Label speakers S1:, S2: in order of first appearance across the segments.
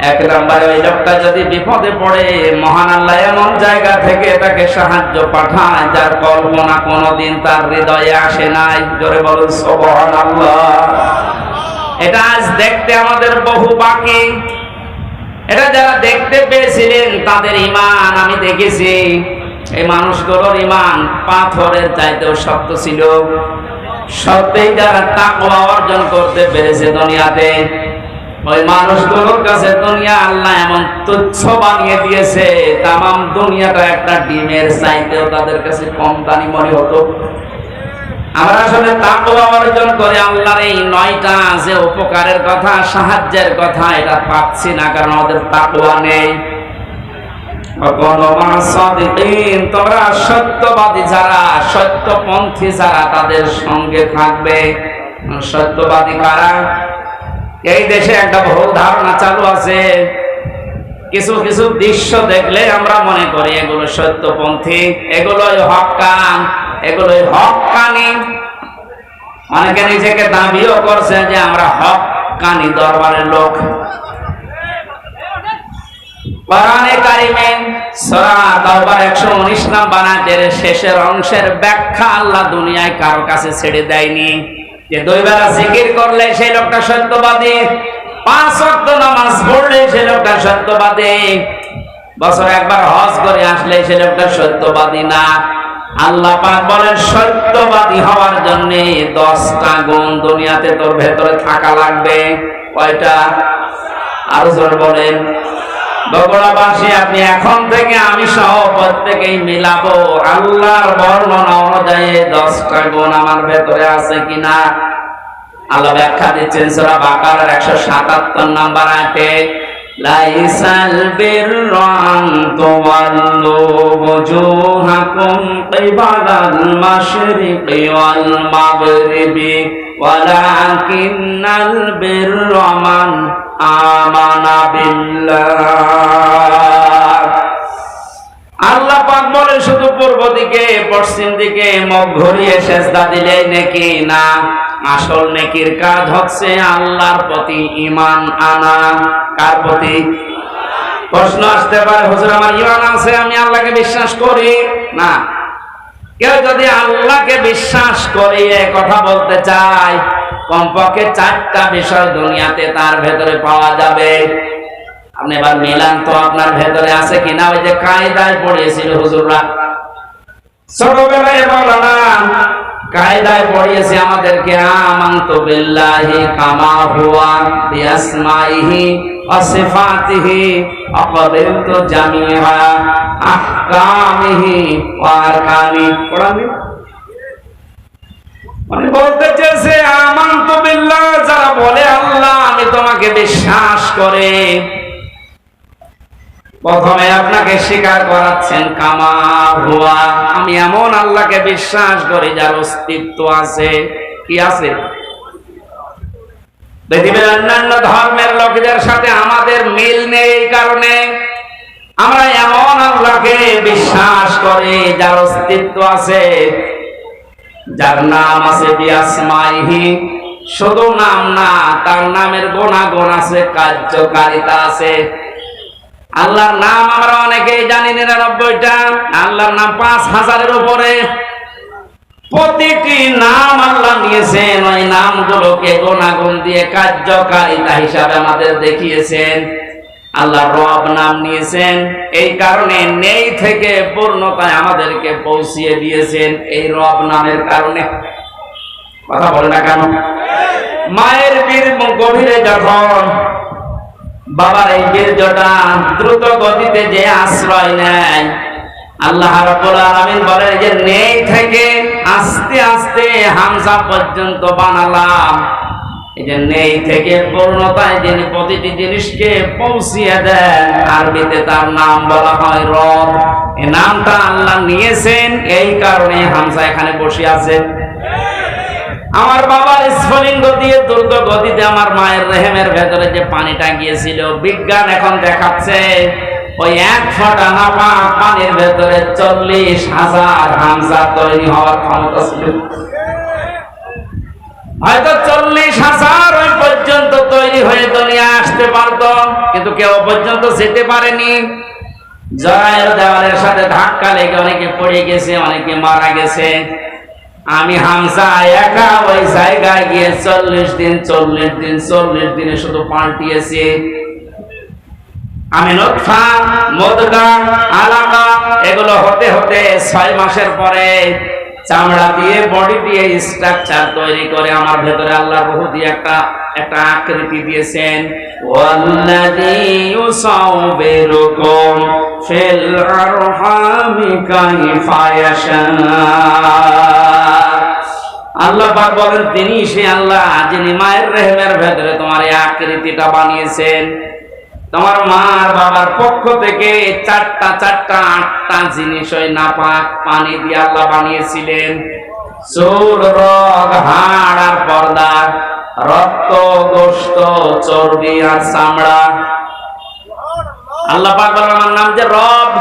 S1: এক নম্বরে ওই লোকটা যদি বিপদে পড়ে মহান আল্লাহ এমন জায়গা থেকে তাকে সাহায্য পাঠায় যার কল্পনা কোনোদিন তার হৃদয়ে আসে নাই। জোরে বলুন সুবহানাল্লাহ। এটা আজ দেখতে আমাদের বহু বাকি। এটা যারা দেখতে পেয়েছিলেন তাদের ঈমান আমি দেখেছি, এই মানুষগুলোর ঈমান পাথরের চাইতেও শক্ত ছিল। সত্যিই যারা তাকওয়া অর্জন করতে পেরেছে দুনিয়াতে, ওই মানুষগুলোর কাছে দুনিয়া আল্লাহ এমন তুচ্ছ বানিয়ে দিয়েছে, তামাম দুনিয়াটা একটা ডিমের চাইতেও তাদের কাছে কম দামি মনে হতো। আমরা আসলে তাকওয়া অর্জন করে আল্লাহর এই 9টা যে উপকারের কথা, সাহায্যের কথা, এটা পাচ্ছি না, কারণ আমাদের তাকওয়া নেই। তোমরা সত্যবাদী যারা, সত্যপন্থী যারা, তাদের সঙ্গে থাকবে। সত্যবাদী কারা? এই দেশে একটা ভুল ধারণা চালু আছে, কিছু কিছু দৃশ্য দেখলে আমরা মনে করি এগুলো সত্যপন্থী, এগুলোই হক্কান, এগুলোই হক্কানি। অনেকে নিজেকে দাবিও করছে যে আমরা হক্কানি দরবারের লোক। কোরআনে কারিমে সূরা তাওবার 119 নম্বর আয়াতের শেষের অংশের ব্যাখ্যা আল্লাহ দুনিয়ায় কারো কাছে ছেড়ে দেয়নি যে 2 বেলা জিকির করলে সেই লোকটা সত্যবাদী, 5 ওয়াক্ত নামাজ পড়লে সেই লোকটা সত্যবাদী, বছরে একবার হজ করে আসলে সেই লোকটা সত্যবাদী না। আল্লাহ পাক বলেন সত্যবাদী হওয়ার জন্য 10টা গুণ দুনিয়াতে তোর ভেতরে থাকা লাগবে। কয়টা? আরো জোরে বলেন। বগুড়াবাসী, আপনি এখন থেকে আমি সহ প্রত্যেকেই মিলাবো আল্লাহর বর্ণনা অনুযায়ী 10টা গুণ আমার ভেতরে আছে কিনা। আল্লাহ ব্যাখ্যা দিচ্ছেন সূরা বাকারার 177 নম্বর আয়াতে, লাইসাল বিররা আন তুওয়াল্লু ওয়াজুহাকুম কিবালাল মাশরিকি ওয়াল মাগরিবি ওয়ালাকিন্নাল বিররা মান আমানা বিল্লাহ। আল্লাহ পাক বলে শুধু পূর্ব দিকে পশ্চিম দিকে মুখ ঘুরিয়ে সেজদা দিলেই নেকি না, আসল নেকির কাজ হচ্ছে আল্লাহর প্রতি ঈমান আনা। কার প্রতি? প্রশ্ন আসতে পারে, হুজুর আমার ঈমান আছে, আমি আল্লাহকে বিশ্বাস করি না। কেউ যদি আল্লাহকে বিশ্বাস করে কথা বলতে চায়, কমপক্ষে 4টা বিষয় দুনিয়াতে তার ভেতরে পাওয়া যাবে। আপনি এবার মিলান তো আপনার ভেতরে আছে কিনা। ওই যে কায়দায় পড়িয়েছিল হুজুররা ছোটবেলায়, বলনা কায়দায় পড়িয়েছে আমাদেরকে, আমানতু বিল্লাহি কামা হুয়া বিআসমাইহি ওয়া সিফাতিহি আকাবিলতু জামিআ আহকামিহি ওয়া আরকানি। পড়ানি মানে বলতে চেয়েছে আমানতু বিল্লাহ, যারা বলে আল্লাহ আমি তোমাকে বিশ্বাস করে, প্রথমে আপনাকে স্বীকার করাচ্ছেন কামা হুয়া, আমি এমন আল্লাহকে বিশ্বাস করি যার অস্তিত্ব আছে। কি আছে? পৃথিবীর অন্যান্য ধর্মের লোকদের সাথে আমাদের মিল নেই, এই কারণে আমরা এমন আল্লাহকে বিশ্বাস করি যার অস্তিত্ব আছে, যার নাম আছে বিআসমাইহি, শুধু নাম না, তার নামের গুণাগুণ আছে, কার্যকারিতা আছে। আল্লাহর নাম আমরা অনেকেই জানি 99টা, আল্লাহর নাম 5000-এর উপরে। প্রতিটি নাম আল্লাহ নিয়েছেন, ওই নামগুলোকে গুণাগুণ দিয়ে কার্যকারিতা হিসাবে আমাদের দেখিয়েছেন। আল্লাহ রব নাম নিয়েছেন, এই কারণে নেই থেকে পূর্ণতায় আমাদেরকে পৌঁছিয়ে দিয়েছেন এই রব নামের কারণে। কথা বলে না কেন? মায়ের বীর গভীরে যখন বাবার এই বীর্যটা দ্রুত গতিতে যে আশ্রয় নেয়, আল্লাহ রাব্বুল আলামিন বলেন যে নেই থেকে আস্তে আস্তে হামজা পর্যন্ত বানালাম। এই যে নেই থেকে পূর্ণতায় যিনি প্রতিটি জিনিসকে পৌঁছিয়ে দেন, আরবিতে তার নাম বলা হয় রব। এই নামটা আল্লাহ নিয়েছেন, এই কারণে হামজা এখানে বসে আছে। আমার বাবার স্ফুলিঙ্গ দিয়ে দ্রুত গতিতে আমার মায়ের রেহেমের ভেতরে যে পানিটা গিয়েছিল, বিজ্ঞান এখন দেখাচ্ছে ওই 1 ফোঁটা নাপাক পানির ভেতরে 40,000 হামজা তৈরি হওয়ার ক্ষমতা ছিল। হয়তো 40,000 ওই পর্যন্ত তৈরি তৈরি হয়ে দুনিয়া আসতে পারত, কিন্তু কেউ পর্যন্ত যেতে পারেনি। জরায়ের দেওয়ালের সাথে ধাক্কা লেগে অনেকে পড়ে গেছে, অনেকে মারা গেছে। আমি হামজা একা ওই জায়গায় গিয়ে 40 দিনে শুধু পাল্টিয়েছি। আমি নতফা, মুদগা, আলাকা এগুলো হতে হতে 6 মাসের পরে চামড়া দিয়ে, বডি দিয়ে স্ট্রাকচার তৈরি করে আমার ভেতরে আল্লাহ রূহ দিয়ে একটা আকৃতি দিয়েছেন। ওয়াল্লাযী ইউসাউবিরুকুম ফিল আরহামি কাইফা ইয়াশা। আল্লাহ পাক বলেন, তিনি সে আল্লাহ যিনি মায়ের রেহেমের ভেতরে তোমার এই আকৃতিটা বানিয়েছেন। তোমার মার বাবার পক্ষ থেকে 8টা জিনিস ওই নাপাক পানি দিয়ে আল্লাহ বানিয়েছিলেন। চুল, রগ, হাড় আর পর্দা, রক্ত, গোশত, চর্বি আর চামড়া। আল্লাহ পাক বলেন, আমার নাম যে রব,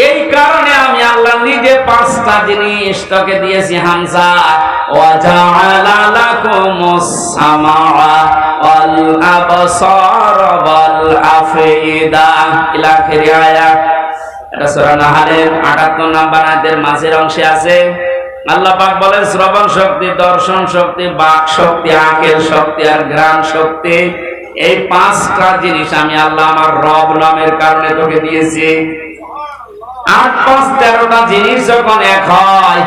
S1: এই কারণে আমি আল্লাহ নিজে 5টা জিনিস তোকে দিয়েছি হামজা। ওয়াজআলা লাকুমুস সামাআ ওয়াল আবসার ওয়াল আফইদা ইলা আখির আয়াত। এটা সূরা নাহলের 78 নম্বর আয়াতের মাঝের অংশে আছে। আল্লাহ পাক বলেন, শ্রবণ শক্তি, দর্শন শক্তি, বাক শক্তি, আকেল শক্তি আর ঘ্রাণ শক্তি, এই 5টা জিনিস আমি আল্লাহ আমার রব নামের কারণে তোকে দিয়েছি। 8, 5, 13টা জিনিস যখন এক হয়,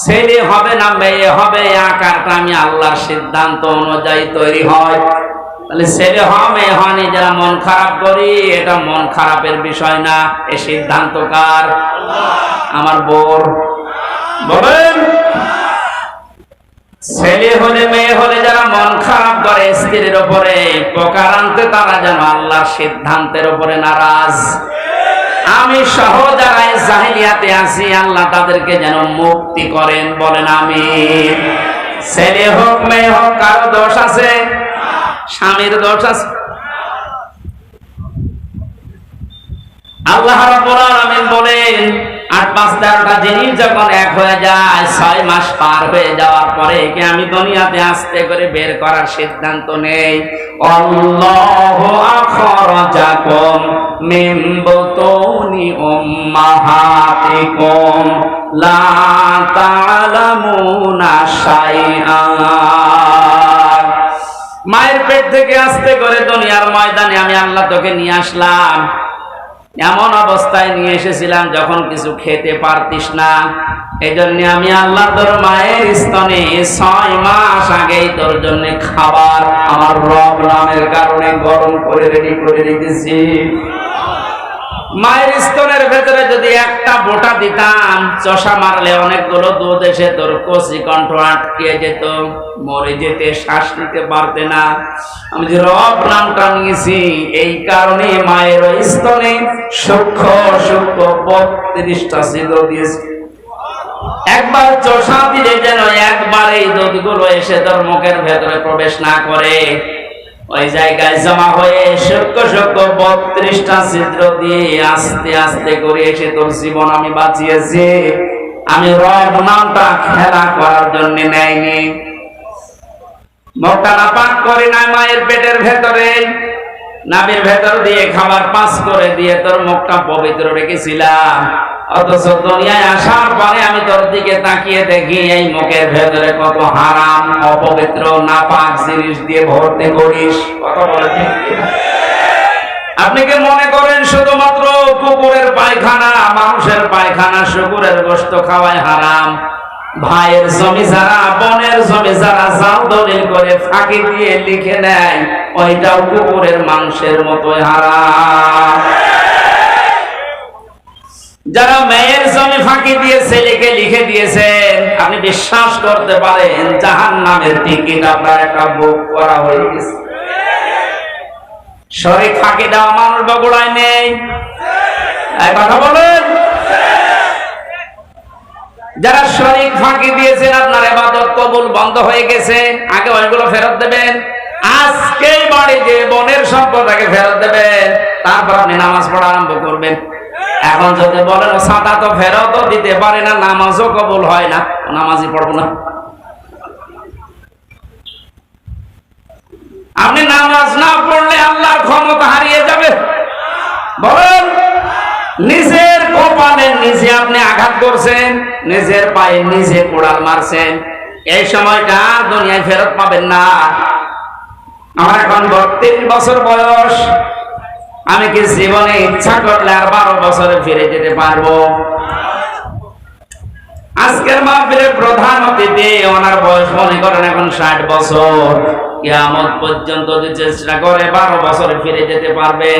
S1: ছেলে হবে না মেয়ে হবে, আকারটা আমি আল্লাহর সিদ্ধান্ত অনুযায়ী তৈরি হয়। তাহলে ছেলে হয় মেয়ে হয়নি, যারা মন খারাপ করি, এটা মন খারাপের বিষয় না, এই সিদ্ধান্ত কার? আমার বোর। বলেন, ছেলে হলে মেয়ে হলে যারা মন খারাপ করে স্ত্রীর উপরে, প্রকারান্তে তারা যেন আল্লাহর সিদ্ধান্তের উপরে নারাজ। আমি সহ যারা জাহিলিয়াতে আছি, আল্লাহ তাদেরকে যেন মুক্তি করেন। বলেন আমিন। ছেলে হোক মেয়ে হোক, কারো দোষ আছে? স্বামীর দোষ আছে? আল্লাহ রাব্বুল আলামিন বলেন, 8, 5, 13টা জিনিস যখন এক হয়ে যায়, 6 মাস পার হয়ে যাওয়ার পরে কি আমি দুনিয়াতে আস্তে করে বের করার সিদ্ধান্ত নেই। আল্লাহু আখরাজাকুম মিন বুতুনি উম্মাহাতিকুম লা তা'লামুনা শাইআন। মায়ের পেট থেকে আস্তে করে দুনিয়ার ময়দানে আমি আল্লাহ তোকে নিয়ে আসলাম। এমন অবস্থায় নিয়ে এসেছিলাম যখন কিছু খেতে পারতিস না। এই জন্য আমি আল্লাহ তোর মায়ের স্তনে 6 মাস আগেই তোর জন্য খাবার আমার রব নামের কারণে গরম করে রেডি করে রেখেছি। মায়ের স্তনের ভেতরে যদি একটা বোটা দিতাম, চষা মারলে অনেকগুলো দুধ এসে তোর কচি কণ্ঠ আটকে যেত, মরে যেতে, শ্বাস নিতে পারতে না। আমি যে রব নামটা নিয়েছি, এই কারণে মায়ের স্তনে সূক্ষ্ম সূক্ষ্ম 32টা ছিদ্র দিয়েছি। একবার চষা দিলে যেন একবার এই দুধগুলো এসে তোর মুখের ভেতরে প্রবেশ না করে, ওই জায়গায় জমা হয়ে সূক্ষ্ম সূক্ষ্ম 32টা ছিদ্র দিয়ে আস্তে আস্তে করে এসে তোর জীবন আমি বাঁচিয়েছি। আমি রব নামটা খেলা করার জন্য নেয়নি। মুখটা নাপাক করে না, মায়ের পেটের ভেতরে নাভির ভেতর দিয়ে খাবার পাস করে দিয়ে তোর মুখটা পবিত্র রেখেছিলাম। অথচ দুনিয়ায় আসার পরে আমি তোর দিকে তাকিয়ে দেখি এই মুখের ভেতরে কত হারাম, অপবিত্র, নাপাক জিনিস দিয়ে ভর্তি করিস। কথা বলে ঠিক? আপনি কি মনে করেন শুধুমাত্র কুকুরের পায়খানা, মানুষের পায়খানা, শুকুরের গোশত খাওয়ায় হারাম? ভাইয়ের জমি যারা, বোনের জমি যারা জাল দলিল করে ফাঁকি দিয়ে লিখে নেয়, ওইটাও কুকুরের মাংসের মতোই হারাম। যারা মেয়ের জমি ফাঁকি দিয়ে ছেলেকে লিখে দিয়েছেন, আপনি বিশ্বাস করতে পারেন জাহান্নামের টিকিট আপনার একটা বুক করা হয়ে গেছে। শরীর ফাঁকি দেওয়া মানুষ বগুড়ায় নেই, কথা বলেন। যারা শরীর ফাঁকি দিয়েছেন, আপনার ইবাদত কবুল বন্ধ হয়ে গেছে, আগে ওইগুলো ফেরত দেবেন। আজকে বাড়ি যে বোনের সম্পদটাকে ফেরত দেবেন, তারপর আপনি নামাজ পড়া আরম্ভ করবেন। এখন যদি বলেন সাদা তো ফেরতও দিতে পারে না, নামাজও কবুল হয় না, নামাজই পড়বো না। আপনি নামাজ না পড়লে আল্লাহর ক্ষমতা হারিয়ে যাবে। বলেন, নিজের কপালে নিজে আপনি আঘাত করছেন, নিজের পায়ে নিজে কোড়াল মারছেন, এই সময়টা আর দুনিয়ায় ফেরত পাবেন না। আমার এখন 32 বছর বয়স, আমি কি জীবনে ইচ্ছা করলে আর 12 বছরে ফিরে যেতে পারবো? আজকের মাহফিলের প্রধান অতিথি, ওনার বয়স মনে করেন এখন 60 বছর। কিয়ামত পর্যন্ত যদি চেষ্টা করে 12 বছরে ফিরে যেতে পারবে।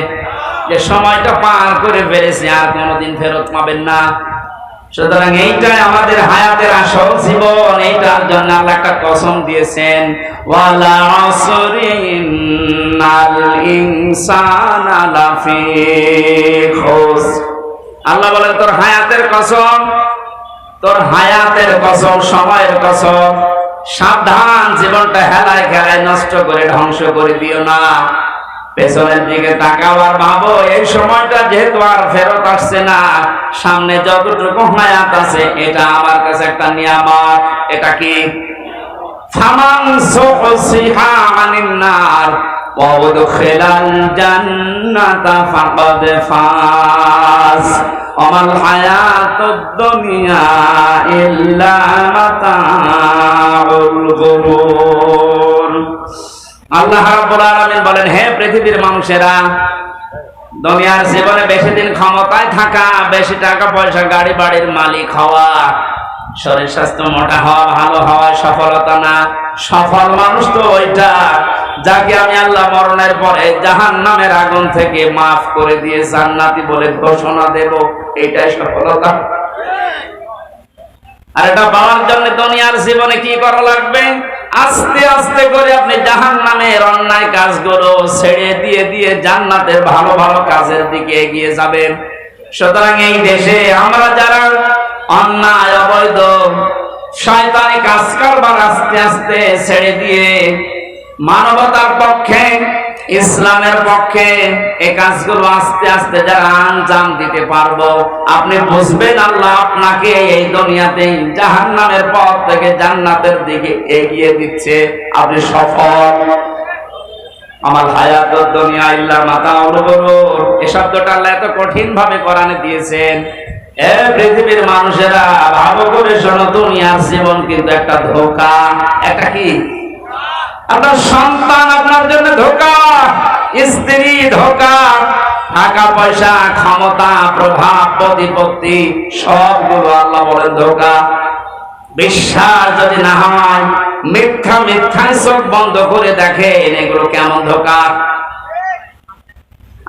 S1: যে সময়টা পার করে ফেলেছে আর কোনোদিন ফেরত পাবেন না। সুতরাং এইটাই আমাদের হায়াতের আসল জীবন। এইটার জন্য আল্লাহ একটা কসম দিয়েছেন, ওয়ালা আসরি ইন্নাল ইনসানা লাফি খুস। আল্লাহ বলেন, তোর হায়াতের কসম, তোর হায়াতের কসম, সময়ের কসম, সাবধান, জীবনটা হেলায় খেলায় নষ্ট করে ধ্বংস করে দিও না। পেছনের দিকে তাকাও আর ভাবো, এই সময়টা যেহেতু আর ফেরত আসছে না, সামনে যতটুকু হায়াত আছে এটা আমার কাছে একটা নিয়ামত। এটা কি? ফামান সুহসিহা আনিন নার ওয়া উদখিলাল জান্নাতা ফাকাদ ফাজ ওয়ামাল হায়াতুদ দুনিয়া ইল্লা মাতাউল গুরুর। আল্লাহ রাব্বুল আলামিন বলেন, হে পৃথিবীর মানুষেরা, দুনিয়ার জীবনে বেশি দিন ক্ষমতায় থাকা, বেশি টাকা পয়সা, গাড়ি বাড়ির মালিক হওয়া, শরীর স্বাস্থ্য মোটা হওয়া, ভালো হওয়া সফলতা না। সফল মানুষ তো ওইটা যাকে আমি আল্লাহ মরণের পরে জাহান্নামের আগুন থেকে মাফ করে দিয়ে জান্নাতি বলে ঘোষণা দেব, এটাই সফলতা। আর এটা পাওয়ার জন্য দুনিয়ার জীবনে কি করা লাগবে? আস্তে আস্তে করে আপনি জাহান্নামের অন্যায় কাজগুলো ছেড়ে দিয়ে দিয়ে জান্নাতের ভালো ভালো কাজের দিকে এগিয়ে যাবেন। সুতরাং এই দেশে আমরা যারা অন্যায়, অবৈধ, শয়তানি কাজ করবার আস্তে আস্তে ছেড়ে দিয়ে মানবতার পক্ষে, ইসলামের পক্ষে এই কাজগুলো আস্তে আস্তে যারা আঞ্জাম দিতে পারবো, আপনি বুঝবেন আল্লাহ আপনাকে এই দুনিয়াতেই জাহান্নামের পথ থেকে জান্নাতের দিকে এগিয়ে দিচ্ছে। আপনি সফল। আমার হায়াতুদ দুনিয়া ইল্লা মাতাউল গুরুর, এই শব্দটা আল্লাহ এত কঠিন ভাবে কোরআনে দিয়েছেন। এ পৃথিবীর মানুষেরা, ভালো করে শোনো, দুনিয়ার জীবন কিন্তু একটা ধোঁকা। একটা কি? আপনার সন্তান আপনার জন্য ধোঁকা, স্ত্রী ধোঁকা, টাকা পয়সা, ক্ষমতা, প্রভাব, প্রতিপত্তি, সবগুলো আল্লাহ বলেন ধোঁকা। বিশ্বাস যদি না হয়, মিথ্যা মিথ্যায় চোখ বন্ধ করে দেখেন এগুলো কেমন ধোঁকা।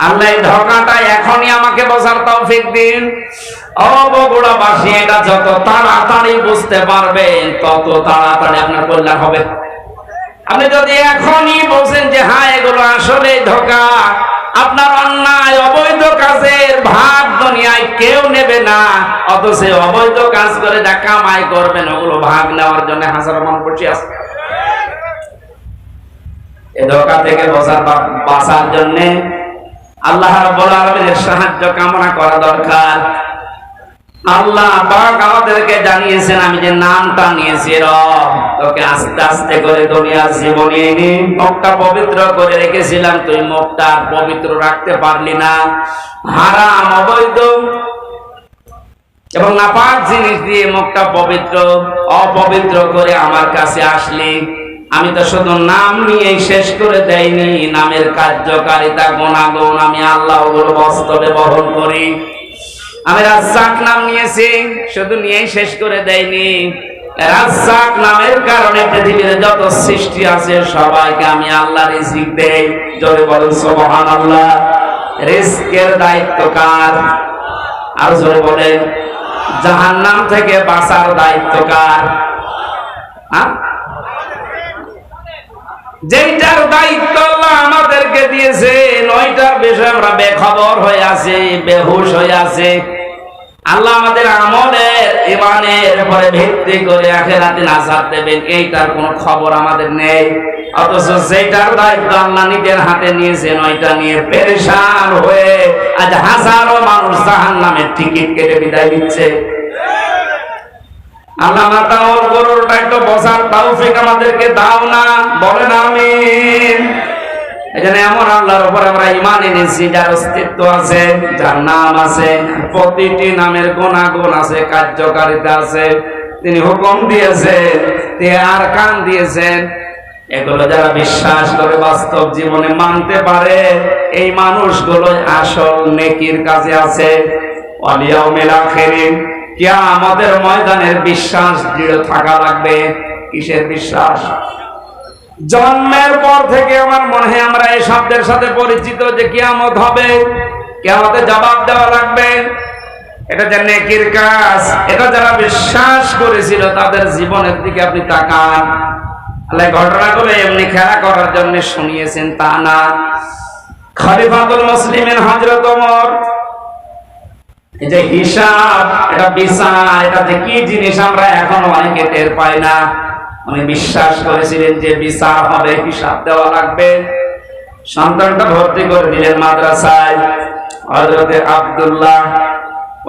S1: আল্লাহ এই ধোঁকাটা এখনই আমাকে বোঝার তৌফিক দিন। ও বগুড়াবাসী, এটা যত তাড়াতাড়ি বুঝতে পারবেন তত তাড়াতাড়ি আপনার কল্যাণ হবে। আপনি যদি এখনই বলছেন যে হ্যাঁ এগুলো আসলে ধোঁকা, আপনার অন্যায় অবৈধ কাজের ভাগ দুনিয়ায় কেউ নেবে না, অথচ অবৈধ কাজ করে যা কামাই করবেন ওগুলো ভাগ নেওয়ার জন্য হাজারো মানুষ বসে আছে। এই ধোঁকা থেকে বাঁচার জন্য আল্লাহ রাব্বুল আলামিনের সাহায্য কামনা করা দরকার। আল্লাহ পাক আমাদেরকে জানিয়েছেন, আমি যে নামটা নিয়েছি রব, তোকে আস্তে আস্তে করে দুনিয়ার জীবনে এনে মুখটা পবিত্র করে রেখেছিলাম, তুই মুখটা পবিত্র রাখতে পারলি না। হারাম, অবৈধ এবং নাপাক জিনিস দিয়ে মুখটা পবিত্র অপবিত্র করে আমার কাছে আসলি। আমি তো শুধু নাম নিয়ে শেষ করে দেয়নি, নামের কার্যকারিতা, গুণাগুণ আমি আল্লাহ ওগুলো বাস্তবে বহন করি। আমি রাজ্জাক নাম নিয়েছি, শুধু নিয়েই শেষ করে দেয়নি। রাজ্জাক নামের কারণে পৃথিবীর যত সৃষ্টি আছে সবাইকে আমি আল্লাহ রিজিক দেই। জোরে বলেন সুবহানাল্লাহ। রিজকের দায়িত্ব কার? আর জোরে বলেন, জাহান্নাম থেকে বাঁচার দায়িত্ব কার? যেটার দায়িত্ব আল্লাহ আমাদেরকে দিয়েছে, নয়টার বিষয়ে আমরা বেখবর হয়ে আছি, বেহুশ হয়ে আছি। আল্লাহ আমাদের আমলের, ঈমানের উপরে ভিত্তি করে আখিরাতে নাজাত দেবেন, এইটার কোনো খবর আমাদের নেই। অথচ যেটার দায়িত্ব আল্লাহ নিজের হাতে নিয়েছেন, ওইটা নিয়ে পেরেশান হয়ে আজ হাজারো মানুষ জাহান্নামের টিকিট কেটে বিদায় দিচ্ছে। আল্লাহ মাতাউল গুরুরটা একটু বোঝার তৌফিক আমাদেরকে দাও না, বলেন আমিন। এজন্য এমন আল্লাহর উপর আমরা ঈমান এনেছি যার অস্তিত্ব আছে, যার নাম আছে, প্রতিটি নামের গুণাগুণ আছে, কার্যকারিতা আছে। তিনি হুকুম দিয়েছেন, তিনি আরকান দিয়েছেন। এগুলো যারা বিশ্বাস করে বাস্তব জীবনে মানতে পারে, এই মানুষগুলো আসল নেকির কাজে আছে। ওয়াল ইয়াউমিল আখির, কিয়ামতের ময়দানের বিশ্বাস দৃঢ় থাকা লাগবে। কিসের বিশ্বাস? জন্মের পর থেকে আমার মনে হয় আমরা এই শব্দের সাথে পরিচিত যে কিয়ামত হবে, কিয়ামতে জবাব দেওয়া লাগবে। এটা যে নেকির কাজ, এটা যারা বিশ্বাস করেছিল তাদের জীবনের দিকে আপনি তাকান। আল্লাহ ঘটনাগুলো এমনি খেলা করার জন্য শুনিয়েছেন তা না। খলিফাতুল মুসলিমিন হযরত ওমর, এই যে হিসাব, এটা বিচার, এটা যে কি জিনিস আমরা এখন অনেকে টের পাই না। উনি বিশ্বাস করেছিলেন যে বিচার হবে, হিসাব দেওয়া লাগবে। সন্তানটা ভর্তি করে দিলেন মাদ্রাসায়। হযরতে আব্দুল্লাহ,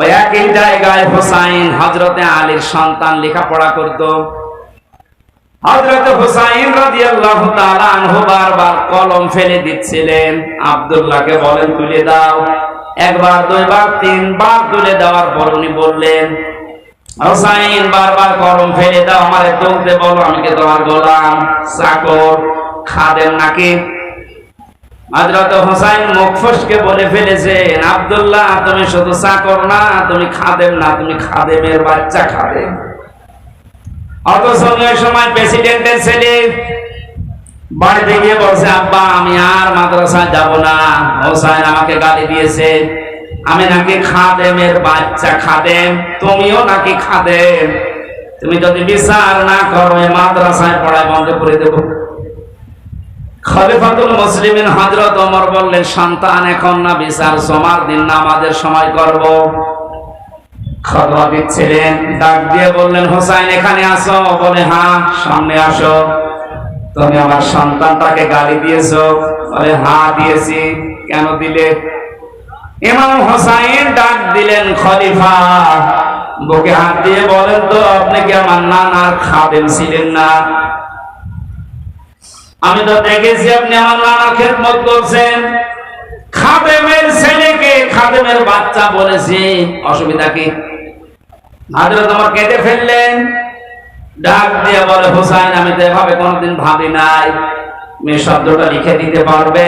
S1: ওই একই জায়গায় হুসাইন হযরতে আলীর সন্তান লেখাপড়া করত। হযরত হুসাইন রাদিয়াল্লাহু তাআলা আনহু বারবার কলম ফেলে দিচ্ছিলেন। আব্দুল্লাহকে বলেন তুলে দাও। একবার, দুইবার, তিনবার তুলে দেওয়ার পর উনি বললেন, হুসাইন বারবার কলম ফেলে দাও, আমারে তুলতে বলো, আমি কি তোমার গোলাম, চাকর, খাদেম নাকি? হযরত হুসাইন মুখ ফসকে বলে ফেলেছেন, আব্দুল্লাহ তুমি শুধু চাকর না, তুমি খাদেম না, তুমি খাদেমের বাচ্চা, খাদেম। অথচ ওই সময় প্রেসিডেন্টের ছেলে বাড়িতে গিয়ে বলছে, আব্বা আমি আর মাদ্রাসায় যাব না, হুসাইন আমাকে গালি দিয়েছে, আমি নাকি খাদেমের বাচ্চা, খাদেম, তুমিও নাকি খাদেম, তুমি যদি বিচার না করো এই মাদ্রাসায় পড়ায় বন্ধ করে দেব। খলিফাতুল মুসলিমিন হযরত ওমর বললেন, সন্তান এখন না, বিচার জমার দিন নামাজের সময় করব। খতবা দিচ্ছিলেন, ডাক দিয়ে বললেন, হুসাইন এখানে আসো। বলে, হ্যাঁ সামনে আসো। তুমি আমার সন্তানটাকে গালি দিয়েছো? বলে, হ্যাঁ দিয়েছি। কেন দিলে? ইমাম হুসাইন ডাক দিলেন, খলিফা বুকে হাত দিয়ে বলেন তো, আপনি কি আমার নানার খাদেম ছিলেন না? আমি তো দেখেছি আপনি আমার নানার খেদমত করছেন। খাদেমের ছেলেকে খাদেমের বাচ্চা বলেছি, অসুবিধা কি? হযরত ওমর কেঁদে ফেললেন। ডাক দিয়ে বলে, হুসাইন আমি তো এভাবে কোনোদিন ভাবি নাই, মেয়ে শব্দটা লিখে দিতে পারবে?